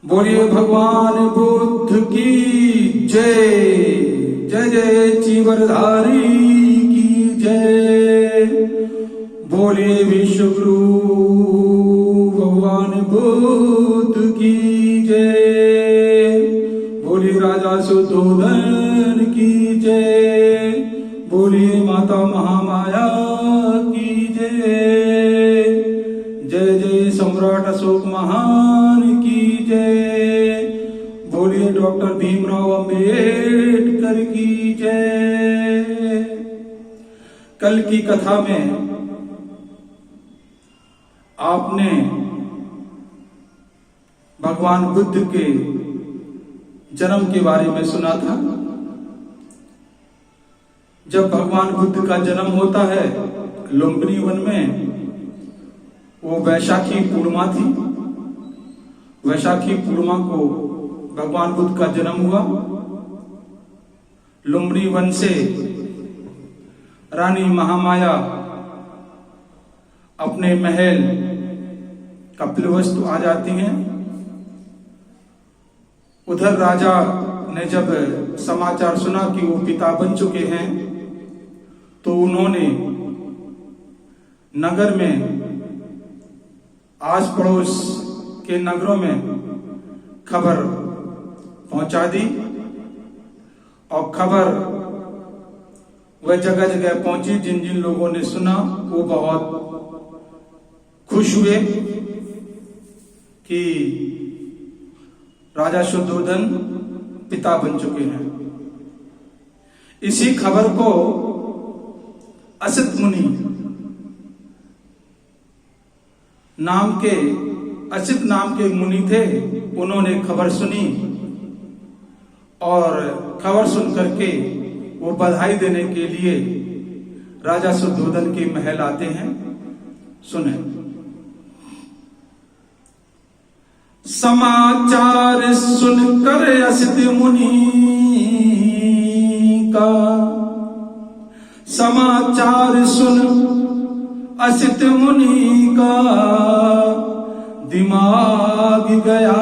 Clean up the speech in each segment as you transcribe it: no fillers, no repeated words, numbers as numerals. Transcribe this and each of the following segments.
बोलिए भगवान बुद्ध की जय। जय जय चीवरधारी की जय। बोलिए विश्वगुरु भगवान बुद्ध की जय। बोलिए राजा शुद्धोधन की जय। बोलिए माता महामाया की जय। जय जय सम्राट अशोक महान की जय। बोलिए डॉक्टर भीमराव अंबेडकर की जय। कल की कथा में आपने भगवान बुद्ध के जन्म के बारे में सुना था। जब भगवान बुद्ध का जन्म होता है लुम्बिनी वन में, वो वैशाखी पूर्णिमा थी। वैशाखी पूर्णिमा को भगवान बुद्ध का जन्म हुआ। लुम्बिनी वन से रानी महामाया अपने महल कपिलवस्तु आ जाती हैं। उधर राजा ने जब समाचार सुना कि वो पिता बन चुके हैं, तो उन्होंने नगर में, आस पड़ोस के नगरों में खबर पहुंचा दी। और खबर वह जगह जगह पहुंची। जिन जिन लोगों ने सुना वो बहुत खुश हुए कि राजा शुद्धोधन पिता बन चुके हैं। इसी खबर को असित मुनि असित नाम के मुनि थे, उन्होंने खबर सुनी और खबर सुन करके वो बधाई देने के लिए राजा शुद्धोधन के महल आते हैं। सुने, समाचार सुनकर असित मुनि का, समाचार सुन असित मुनि का दिमाग गया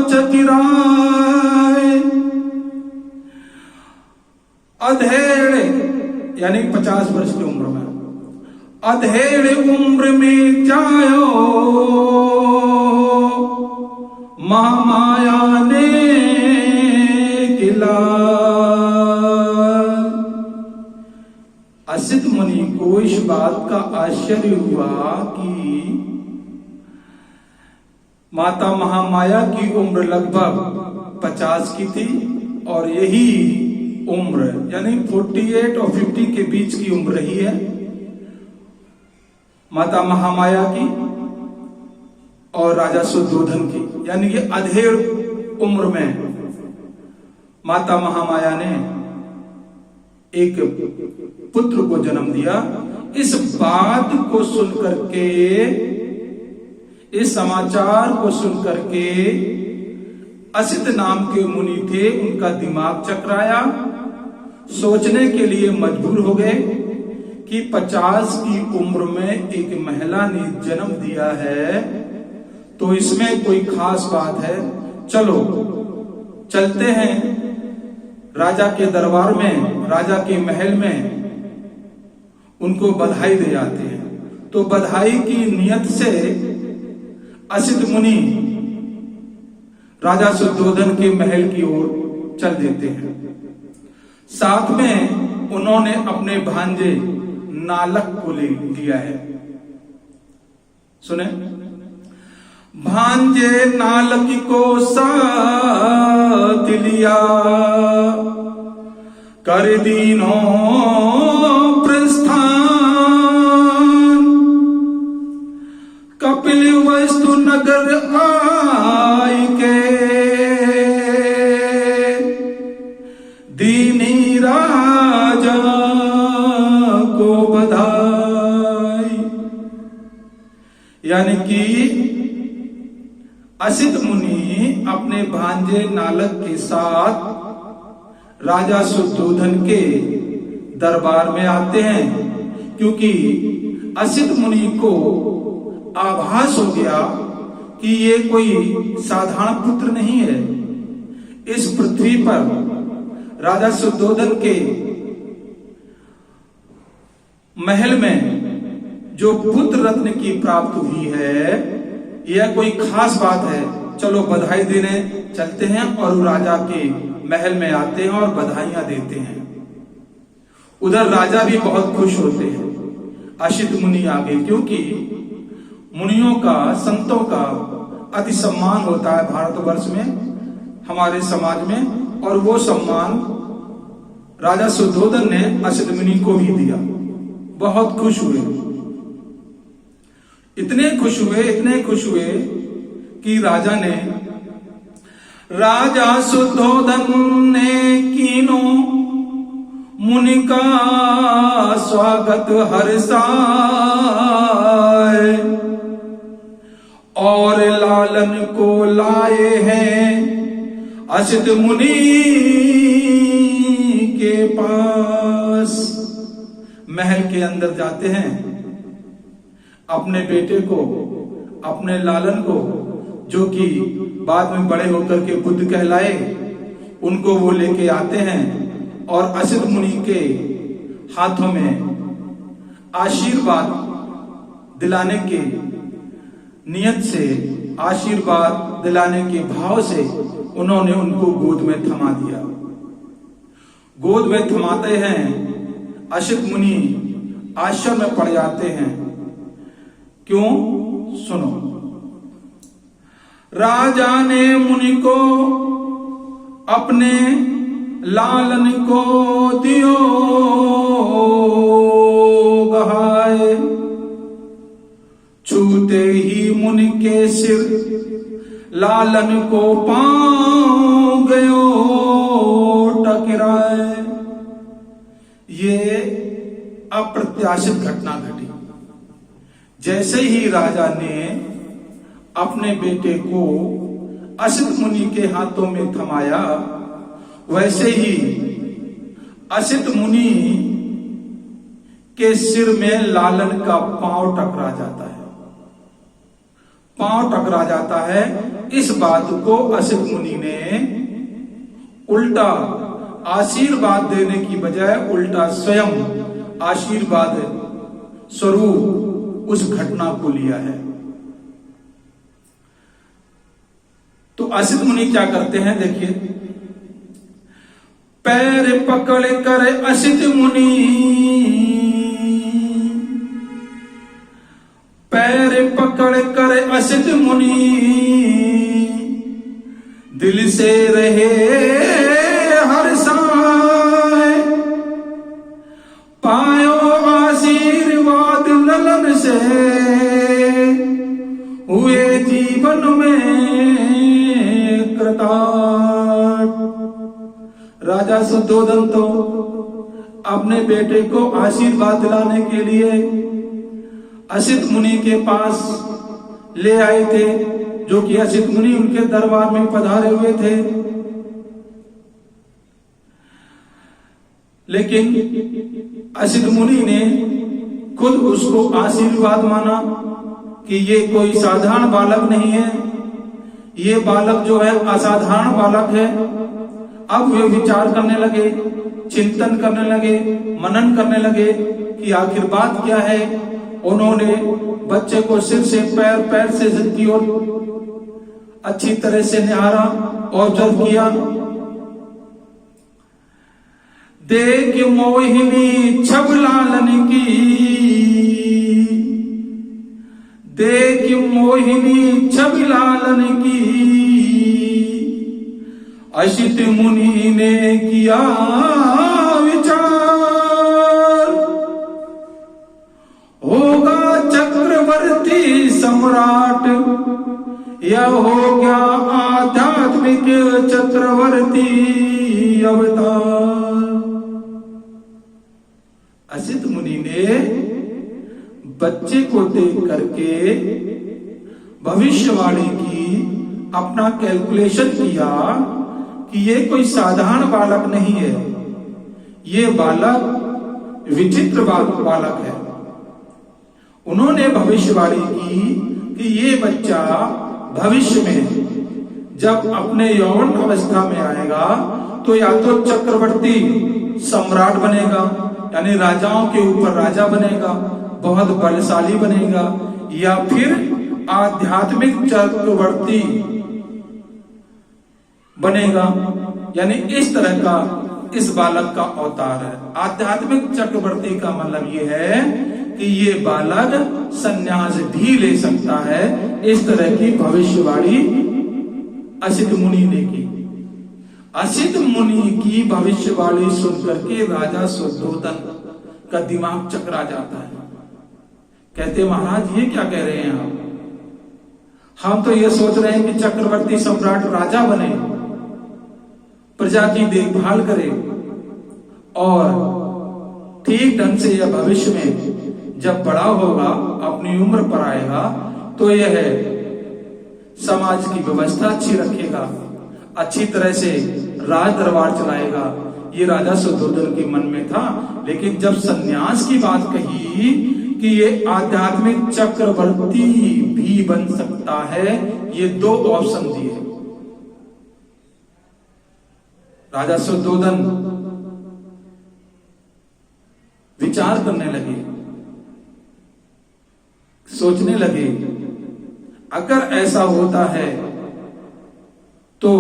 चकिराए। अधेड़ यानी 50 वर्ष की उम्र में, अधेड़ उम्र में जायो महामाया ने किला। असित मुनि को इस बात का आश्चर्य हुआ कि माता महामाया की उम्र लगभग 50 की थी और यही उम्र यानी 48 और 50 के बीच की उम्र रही है माता महामाया की और राजा शुद्धोधन की। यानी कि अधेड़ उम्र में माता महामाया ने एक पुत्र को जन्म दिया। इस बात को सुनकर के, इस समाचार को सुनकर के असित नाम के मुनि थे, उनका दिमाग चकराया। सोचने के लिए मजबूर हो गए कि 50 की उम्र में एक महिला ने जन्म दिया है, तो इसमें कोई खास बात है। चलो चलते हैं राजा के दरबार में, राजा के महल में, उनको बधाई दे जाते हैं। तो बधाई की नियत से असित मुनि राजा शुद्धोधन के महल की ओर चल देते हैं। साथ में उन्होंने अपने भांजे नालक को ले लिया है। सुने, भांजे नालक को साथ लिया, कर दीनो प्रस्थान। कपिलवस्तु नगर आई के दीनी राजा को बधाई। यानी कि असित मुनि अपने भांजे नालक के साथ राजा शुद्धोधन के दरबार में आते हैं, क्योंकि असित मुनि को आभास हो गया कि ये कोई साधारण पुत्र नहीं है। इस पृथ्वी पर राजा शुद्धोधन के महल में जो पुत्र रत्न की प्राप्त हुई है, यह कोई खास बात है। चलो बधाई देने चलते हैं, और राजा के महल में आते हैं और बधाइयां देते हैं। उधर राजा भी बहुत खुश होते हैं। असित मुनि आ गए, क्योंकि मुनियों का, संतों का अति सम्मान होता है भारतवर्ष में, हमारे समाज में, और वो सम्मान राजा शुद्धोधन ने असित मुनि को भी दिया। बहुत खुश हुए, इतने खुश हुए कि राजा शुद्धोधन ने कीनो मुनि का स्वागत हर्षाए, और लालन को लाए हैं असित मुनि के पास। महल के अंदर जाते हैं, अपने बेटे को, अपने लालन को, जो कि बाद में बड़े होकर के बुद्ध कहलाए, उनको वो लेके आते हैं और असित मुनि के हाथों में आशीर्वाद दिलाने के नियत से, आशीर्वाद दिलाने के भाव से उन्होंने उनको गोद में थमा दिया। गोद में थमाते हैं, असित मुनि आश्चर्य में पड़ जाते हैं। क्यों? सुनो। राजा ने मुनि को अपने लालन को दियो गहाए, छूते ही मुनि के सिर लालन को पांव गयो टकराए। ये अप्रत्याशित घटना घटी। जैसे ही राजा ने अपने बेटे को असित मुनि के हाथों में थमाया, वैसे ही असित मुनि के सिर में लालन का पांव टकरा जाता है। पांव टकरा जाता है। इस बात को असित मुनि ने उल्टा आशीर्वाद देने की बजाय उल्टा स्वयं आशीर्वाद स्वरूप उस घटना को लिया है। तो असित मुनि क्या करते हैं, देखिए। पैर पकड़ कर असित मुनि, पैर पकड़ कर असित मुनि, दिल से रहे हर्षाए, पायो आशीर्वाद ललन से, हुए जीवन में कृतार्थ। राजा शुद्धोधन तो अपने बेटे को आशीर्वाद दिलाने के लिए असित मुनि के पास ले आए थे, जो कि असित मुनि उनके दरबार में पधारे हुए थे। लेकिन असित मुनि ने खुद उसको आशीर्वाद माना कि ये कोई साधारण बालक नहीं है, ये बालक जो है असाधारण बालक है। अब वे विचार करने लगे, चिंतन करने लगे, मनन करने लगे कि आखिर बात क्या है। उन्होंने बच्चे को सिर से पैर, पैर से सिर की ओर अच्छी तरह से निहारा, ऑब्जर्व किया। देख मोहिनी छब लालन की, देख मोहिनी छब लालन की, असित मुनि ने किया विचार, होगा चक्रवर्ती सम्राट, यह हो गया आध्यात्मिक चक्रवर्ती अवतार। असित मुनि ने बच्चे को देख करके भविष्यवाणी की, अपना कैलकुलेशन किया कि ये कोई साधारण बालक नहीं है, ये बालक विचित्र बालक है। उन्होंने भविष्यवाणी की कि ये बच्चा भविष्य में जब अपने यौवन अवस्था में आएगा तो या तो चक्रवर्ती सम्राट बनेगा, यानी राजाओं के ऊपर राजा बनेगा, बहुत बलशाली बनेगा, या फिर आध्यात्मिक चक्रवर्ती बनेगा। यानी इस तरह का इस बालक का अवतार है। आध्यात्मिक चक्रवर्ती का मतलब ये है कि ये बालक संन्यास भी ले सकता है। इस तरह की भविष्यवाणी असित मुनि ने की। असित मुनि की भविष्यवाणी सुनकर के राजा शुद्धोधन का दिमाग चकरा जाता है। कहते महाराज ये क्या कह रहे हैं आप? हम तो ये सोच रहे हैं कि चक्रवर्ती सम्राट राजा बने, प्रजा की देखभाल करे, और ठीक ढंग से यह भविष्य में जब बड़ा होगा, अपनी उम्र पर आएगा, तो यह समाज की व्यवस्था अच्छी रखेगा, अच्छी तरह से राज दरबार चलाएगा। ये राजा शुद्धोधन के मन में था। लेकिन जब सन्यास की बात कही कि ये आध्यात्मिक चक्रवर्ती भी बन सकता है, ये दो ऑप्शन दिए। राजा शुद्धोधन विचार करने लगे, सोचने लगे, अगर ऐसा होता है तो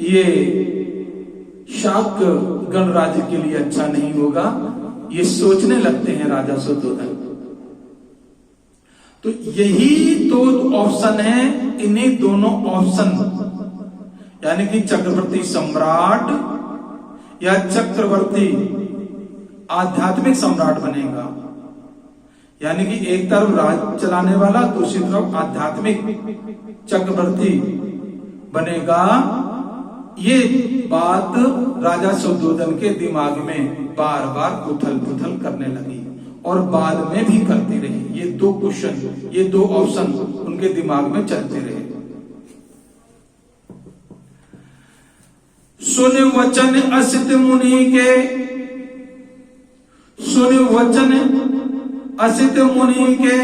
ये शाक्य गणराज्य के लिए अच्छा नहीं होगा। ये सोचने लगते हैं राजा शुद्धोधन। तो यही दो ऑप्शन है, इन्हीं दोनों ऑप्शन, यानी कि चक्रवर्ती सम्राट या चक्रवर्ती आध्यात्मिक सम्राट बनेगा। यानी कि एक तरफ राज चलाने वाला, दूसरी तरफ आध्यात्मिक चक्रवर्ती बनेगा। ये बात राजा शुद्धोधन के दिमाग में बार बार उथल पुथल करने लगी और बाद में भी करती रही। ये दो क्वेश्चन, ये दो ऑप्शन उनके दिमाग में चलते रहे। सुन वचन असित मुनि के, सुन वचन असित मुनि के,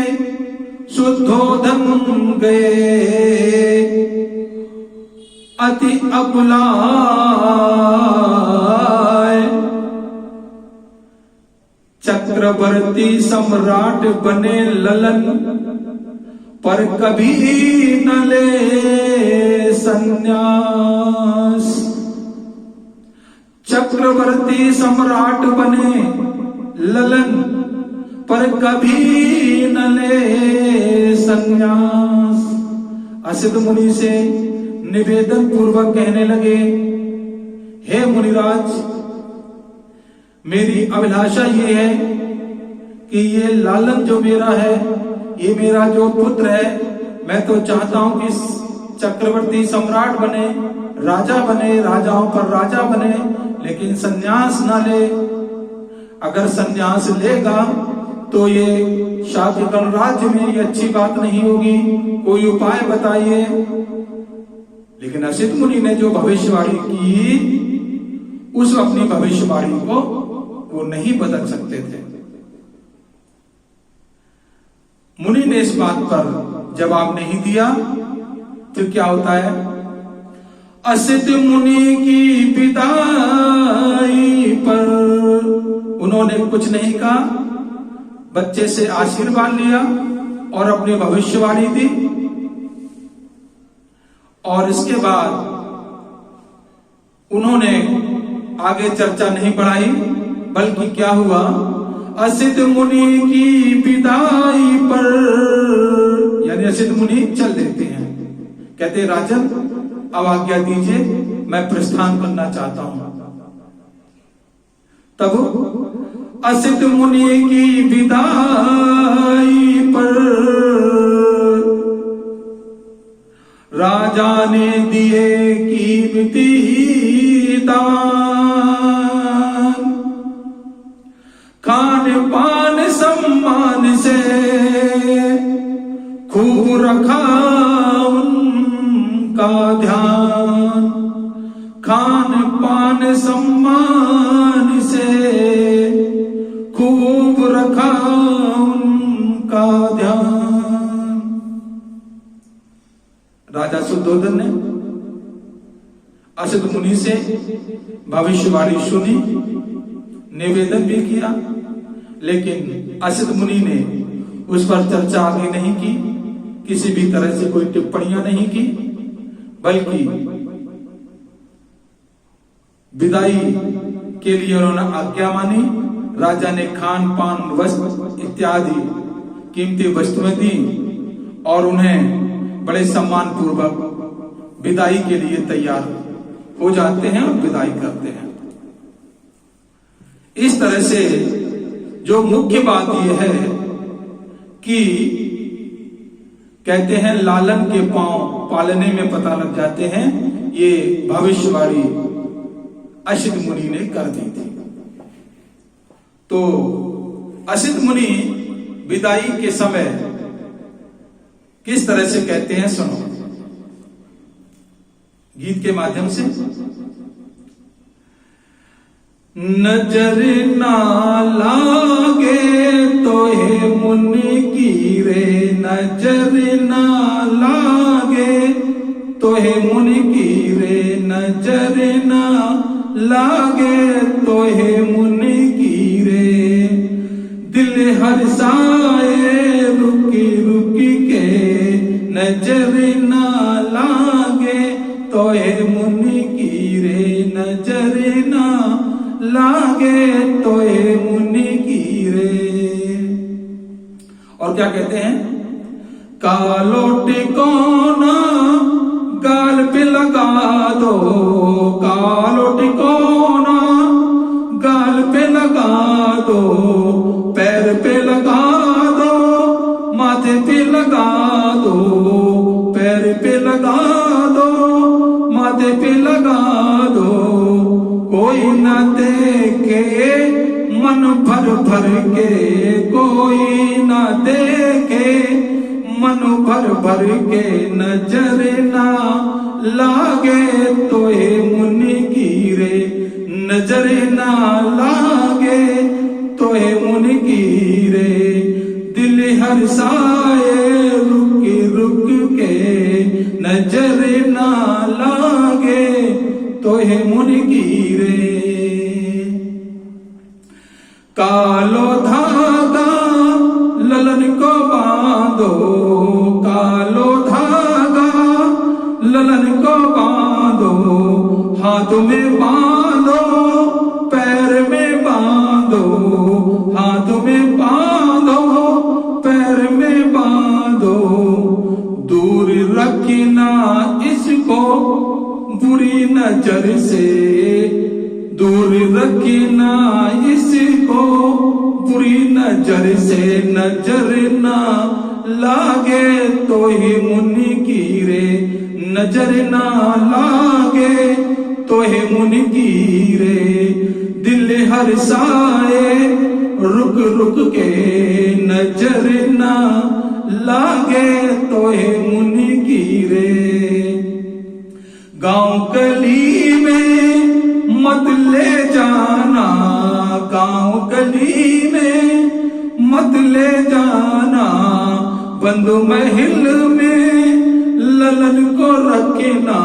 शुद्धोधन गए अति अकुलाय। चक्रवर्ती सम्राट बने ललन, पर कभी न ले संन्यास। चक्रवर्ती सम्राट बने ललन, पर कभी न ले संन्यास। असित मुनि से निवेदन पूर्वक कहने लगे, हे मुनिराज, मेरी अभिलाषा ये है कि ये लालन जो मेरा है, ये मेरा जो पुत्र है, मैं तो चाहता हूं कि चक्रवर्ती सम्राट बने, राजा बने, राजाओं पर राजा बने, लेकिन संन्यास ना ले। अगर संन्यास लेगा तो ये शाक्य गणराज्य में ये अच्छी बात नहीं होगी, कोई उपाय बताइए। लेकिन असित मुनि ने जो भविष्यवाणी की, उस अपनी भविष्यवाणी को वो नहीं बदल सकते थे। मुनि ने इस बात पर जवाब नहीं दिया। फिर क्या होता है? असित मुनि की विदाई पर उन्होंने कुछ नहीं कहा, बच्चे से आशीर्वाद लिया और अपनी भविष्यवाणी दी। और इसके बाद उन्होंने आगे चर्चा नहीं बढ़ाई, बल्कि क्या हुआ, असित मुनि की विदाई पर, यानी असित मुनि चल देते हैं, कहते राजन अब आज्ञा दीजिए, मैं प्रस्थान करना चाहता हूं। तब असित मुनि की विदाई पर राजा ने दिए कीमती दान, खान पान सम्मान से खूब रखा उनका ध्यान। खान पान सम्मान से खूब रखा उनका ध्यान। राजा शुद्धोधन ने असित मुनि से भविष्यवाणी सुनी, निवेदन भी किया, लेकिन असित मुनि ने उस पर चर्चा आगे नहीं की, किसी भी तरह से कोई टिप्पणियां नहीं की, बल्कि विदाई के लिए उन्होंने आज्ञा मानी। राजा ने खान पान वस्त्र इत्यादि कीमती वस्तुएं दी और उन्हें बड़े सम्मान पूर्वक विदाई के लिए तैयार हो जाते हैं और विदाई करते हैं। इस तरह से जो मुख्य बात यह है कि कहते हैं लालन के पांव पालने में पता लग जाते हैं, ये भविष्यवाणी असित मुनि ने कर दी थी। तो असित मुनि विदाई के समय किस तरह से कहते हैं, सुनो गीत के माध्यम से। नजर ना लागे तोहे मुनि की रे, नजर ना लागे तोहे मुनि की रे, नजर ना लागे तोहे मुनि की रे। दिल हर्षाए रुकी रुकी के, नजर ना लागे तोहे मुनि की रे, नजर ना लागे तोहे मुनि की रे। और क्या कहते हैं, कालो टिकोना गाल पे लगा दो, कालो टिकोना गाल पे लगा दो, पैर पे लगा दो, माथे पे लगा दो, पैर पे लगा दो, माथे पे लगा दो। कोई न देखे मन भर भर के, कोई न देखे मन भर भर के, नजर ना लागे तोहे मुनि की रे, नजर ना लागे तोहे मुनि की रे। दिल हर्षाए रुक रुक के, नजर ना लागे तोहे मुनि की रे। कालो धागा ललन को बांधो, कालो धागा ललन को बांधो, हाथ में बांधो पैर में बांधो, हाथ में बांधो पैर में बांधो। दूर रखना इसको बुरी नजर से, दूर रखना इसको बुरी नजर से, नजर ना लागे तोहे मुनि की रे, नजर ना लागे तोहे मुनि की रे। दिल हर्षाए रुक रुक के, नजर ना लागे तोहे मुनि की रे। गांव गली में मत ले जाना, गांव गली में मत ले जाना, बंद महल में ललन को रखना,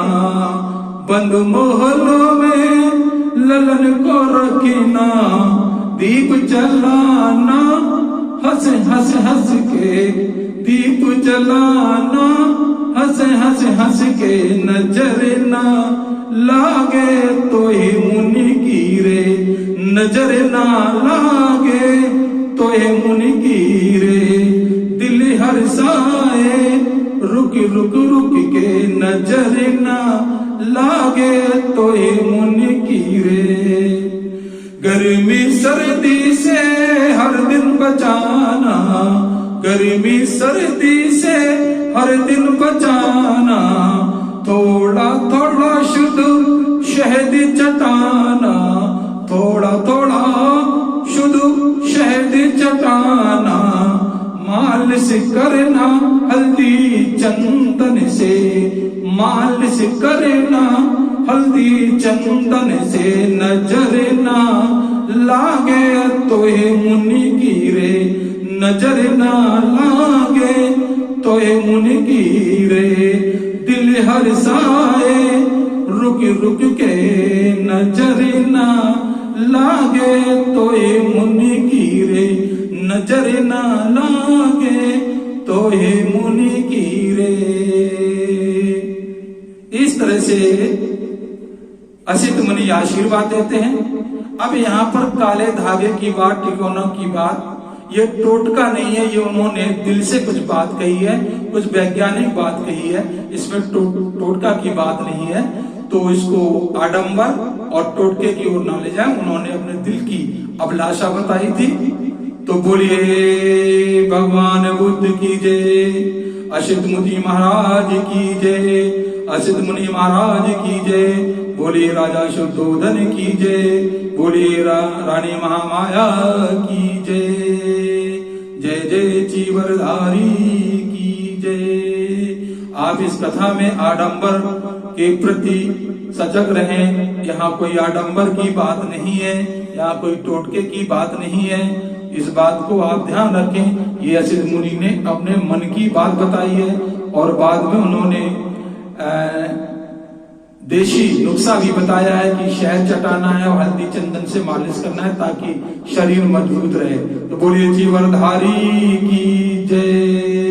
बंद महलों में ललन को रखना। दीप जलाना हंस हंस हंस के, दीप जलाना हंस हंस हंस के, नजर ना लागे तोहे मुनि की रे, नजर ना लागे तोहे मुनि की रे। दिल हर्षाए रुक रुक रुक के, नजर ना लागे तोहे मुनि की रे। गर्मी सर्दी से हर दिन बचाना, गर्मी सर्दी से हर दिन बचाना। थोड़ा थोड़ा शुद्ध शहद चटाना, थोड़ा थोड़ा शुद्ध शहद चटाना। मालिश करना हल्दी चंदन से, मालिश करना हल्दी चंदन से। नजर ना लागे तोहे मुनि की रे, नजर ना लागे तोहे मुनि की रे। दिल हर्षाए, रुक रुक के नजर ना लागे तो ये मुनि की रे, नजर ना लागे तो ये मुनि की रे। इस तरह से असित मुनि आशीर्वाद देते हैं। अब यहाँ पर काले धागे की बात, टिकोनों की बात, ये टोटका नहीं है, ये उन्होंने दिल से कुछ बात कही है, कुछ वैज्ञानिक बात कही है, इसमें टोटका की बात नहीं है। तो इसको आडंबर और टोटके की ओर न ले जाए, उन्होंने अपने दिल की अभिलाषा बताई थी। तो बोलिए भगवान बुद्ध की जय, असित मुनि महाराज की जय, असित मुनि महाराज की जय, बोलिए राजा शुद्धोधन की जय, बोलिए रानी महामाया की जय, जय जय चीवरधारी की जय। आप इस कथा में आडंबर के प्रति सजग रहें। यहाँ कोई आडंबर की बात नहीं है, यहाँ कोई टोटके की बात नहीं है, इस बात को आप ध्यान रखें। ये असित मुनि ने अपने मन की बात बताई है और बाद में उन्होंने देशी नुस्खा भी बताया है कि शहद चटाना है और हल्दी चंदन से मालिश करना है ताकि शरीर मजबूत रहे। तो बोलिए जीवनधारी की जय।